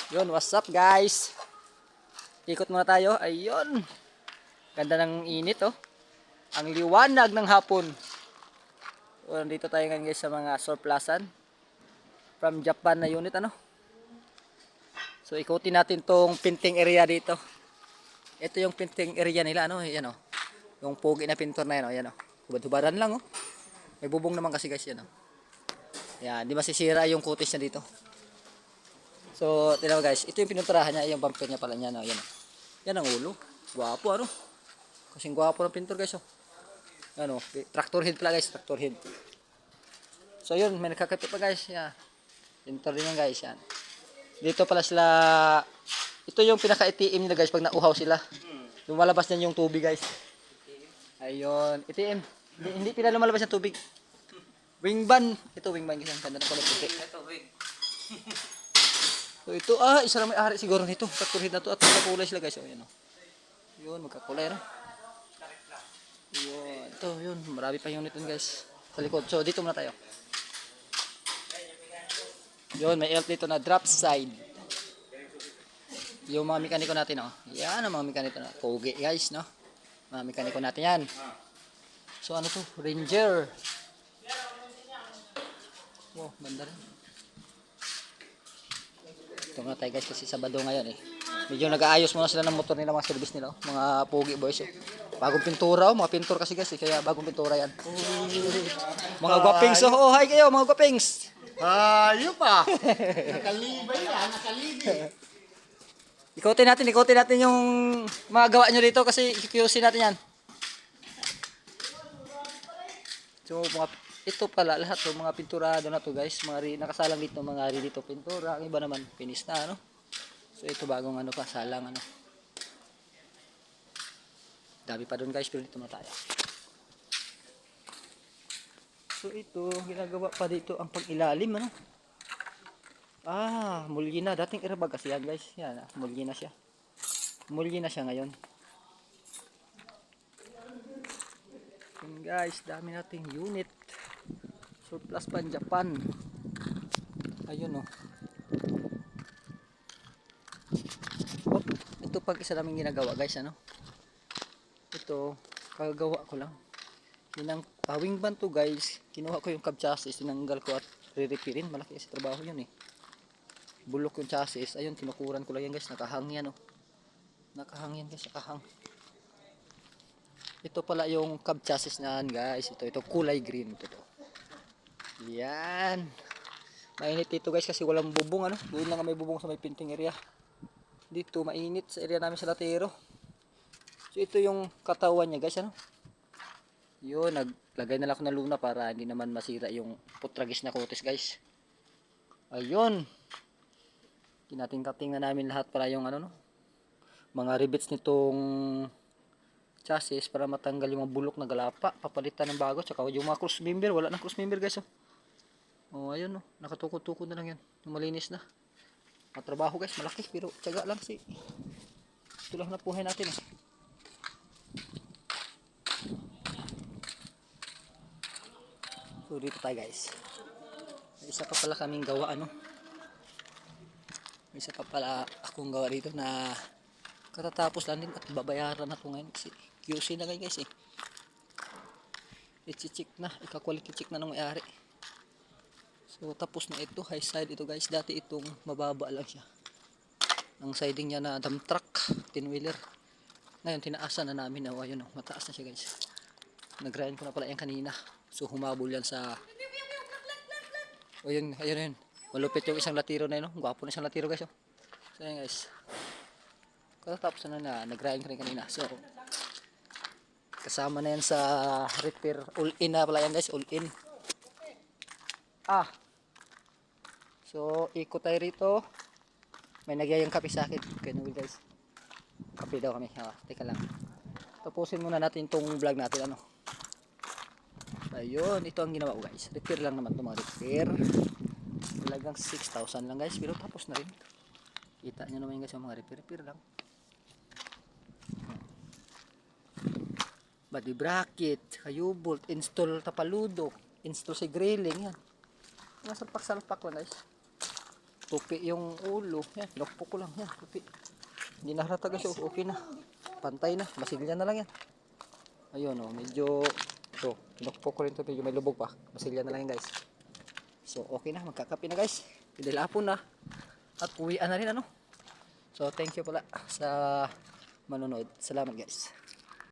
Yun, what's up guys? Ikot muna tayo. Ayun. Ganda ng init oh. Ang liwanag ng hapon. So, nandito tayo ngayon guys sa mga surplusan. From Japan na unit ano. So ikutin natin tong painting area dito. Ito yung painting area nila ano. Yan oh. Yung pogi na pintor na yan oh. Yan oh. Hubad-hubaran lang oh. May bubong naman kasi guys yan oh. Yan, di masisira yung kutis niya dito. So, tingnan mo guys, ito yung pininturahan niya, yung bumper niya pala niya, no? Yan. Yan ang ulo. Gwapo, ano? Kasing gwapo ng pintor guys, oh. Ano, tractor head pala guys, tractor head. So, yun, may nakakapit pa guys, yeah. Pintor din yan guys, yan. Dito pala sila, ito yung pinaka-ITM nila guys, pag nauhaw sila. Lumalabas na yung tubig guys. Ayun, ITM. Hindi pila lumalabas yung tubig. Wingban. Ito, wingban guys, ang ganda na pala puti. Ito, wait. So ito isa lang may ari siguro nito. Tractor head na to at magkakulay sila guys. Oh, yan oh. Yun, magkakulay no. Yun, ito yun, marami pa unit dun guys. Sa likod. So dito muna tayo. Yun, may elf dito na drop side. Yung mga mekaniko natin oh. Yan ang mga mekaniko na. Pogi guys no. Mga mekaniko natin yan. So ano to? Ranger. Wow, banda rin. Ito muna tayo guys kasi Sabado ngayon eh. Medyo nag-aayos muna sila ng motor nila, mga service nila. Oh. Mga pogi boys oh. Bagong pintura oh. Mga pintor kasi guys eh. Kaya bagong pintura yan. Mga guwapings oh. Oh, hi kayo mga guwapings. Ayun pa. Nakalibay yan, nakalibay. Ikutin natin yung mga gawa nyo dito kasi i-QC natin yan. So mga ito pala lahat to mga pinturado na to guys, mga nakasalang dito mga dito pintura, ang iba naman finish na ano. So ito bagong ano pa salang ano. Dami pa doon guys, pero dito na tayo. So ito ginagawa pa dito ang pag-ilalim ano. Mulgi na, dating irabag kasi yan guys. Yan, mulgi na siya. Mulgi na siya ngayon. Yan guys, dami nating unit. Surplus pan Japan. Ayun oh. Oh, ito pag isa namin ginagawa guys ano. Ito kagagawa ko lang. Yung wingban to guys. Kinuha ko yung cab chassis, tinanggal ko at re-repairin. Malaki sa trabaho yun eh. Bulok yung chassis. Ayun, tinukuran ko lang yan guys. Nakahang yan oh. Nakahang yan guys, nakahang. Ito pala yung cab chassis na guys. Ito kulay green ito to. Yan. Mainit dito guys kasi walang bubong ano. Doon lang may bubong sa may painting area. Dito mainit sa area namin sa Latero. So ito yung katawan niya guys ano. Yun, naglagay na lang ako ng luna para hindi naman masira yung putragis na kutis guys. Ayun. Tinating-kating na namin lahat para yung ano no. Mga rivets nitong chassis para matanggal yung mga bulok na galapa. Papalitan ng bago. Tsaka yung mga cross member. Wala nang cross member guys oh. Oh, ayun no. Nakatukod-tukod na lang yan. Yung malinis na. Matrabaho guys, malaki pero tiyaga lang si. Ito lang na buhay natin eh. So dito tayo guys. May isa pa pala kaming gawa ano. May isa pa pala akong gawa dito na katatapos lang din at babayaran na ito ngayon kasi QC na guys eh. I-check na, ika-quality check na ng may-ari. So tapos na ito, high side ito guys. Dati itong mababa lang siya. Ang siding niya na dump truck, 10-wheeler. Ngayon tinaasan na namin na ayun oh, mataas na siya guys. Nag-grind ko na pala yan kanina. So humabol yan sa ayun. Malupit yung isang latiro na yun oh. Gwapo na isang latiro guys oh. So yan guys. Tapos na nag-grind ko rin kanina. So kasama na yan sa repair. All in na pala yan guys, all in. So, ikot tayo rito. May nagyayang kape sa akin. Okay, no, guys. Kape daw kami. Teka lang. Tapusin muna natin itong vlog natin. Ano. Ayun, ito ang ginawa ko guys. Repair lang naman ito mga repair. Talagang 6,000 lang guys. Pero tapos na rin. Kita nyo naman guys yung mga repair lang. Body bracket, U-bolt, install tapaludo, install si grilling yan. Mga salpak-salpak lang guys. tupi yung ulo. Yan, pinukpok ko lang. Yan, tupi. Hindi na halata guys. Oh, okay na. Pantay na. Masilya na lang yan. Ayun oh, medyo ito, pinukpok ko rin ito. Medyo may lubog pa. Masilya na lang yan guys. So, okay na. Magkakape na guys. Dahil hapon na. At uwian na rin ano. So, thank you pala sa manonood. Salamat guys.